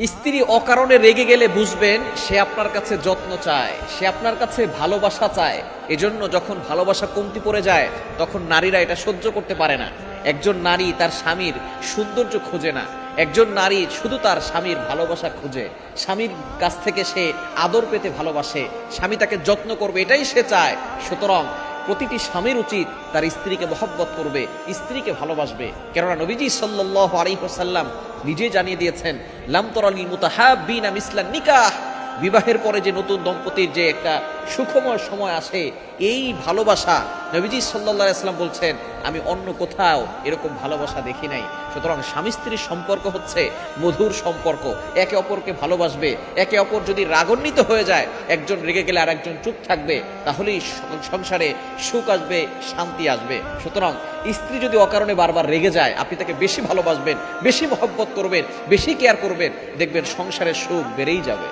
স্ত্রী অকারণে রেগে গেলে বুঝবেন সে আপনার কাছে যত্ন চায়, সে আপনার কাছে ভালোবাসা চায়। এজন্য যখন ভালোবাসা কমতি পড়ে যায় তখন নারীরা এটা সহ্য করতে পারে না। একজন নারী তার স্বামীর সৌন্দর্য খোঁজে না, একজন নারী শুধু তার স্বামীর ভালোবাসা খোঁজে। স্বামীর কাছ থেকে সে আদর পেতে ভালোবাসে, স্বামী তাকে যত্ন করবে, এটাই সে চায়। সুতরাং প্রতিটি স্বামীর উচিত তার স্ত্রীকে মহব্বত করবে, স্ত্রীকে ভালোবাসবে। কেননা নবীজি সাল্লাল্লাহু আলাইহি ওয়াসাল্লাম নিজে জানিয়ে দিয়েছেন, লাম তারালিল মুতাহাব্বিনা মিসলান নিকাহ, বিবাহের পরে যে নতুন দম্পতির যে একটা সুখময় সময় আসে, এই ভালোবাসা নবীজি সাল্লাল্লাহু আলাইহি ওয়াসাল্লাম বলছেন আমি অন্য কোথাও এরকম ভালোবাসা দেখি নাই। সুতরাং স্বামী স্ত্রীর সম্পর্ক হচ্ছে মধুর সম্পর্ক, একে অপরকে ভালোবাসবে। একে অপর যদি রাগান্বিত হয়ে যায়, একজন রেগে গেলে আর একজন চুপ থাকবে, তাহলেই সংসারে সুখ আসবে, শান্তি আসবে। সুতরাং স্ত্রী যদি অকারণে বারবার রেগে যায়, আপনি তাকে বেশি ভালোবাসবেন, বেশি মহব্বত করবেন, বেশি কেয়ার করবেন, দেখবেন সংসারের সুখ বেড়েই যাবে।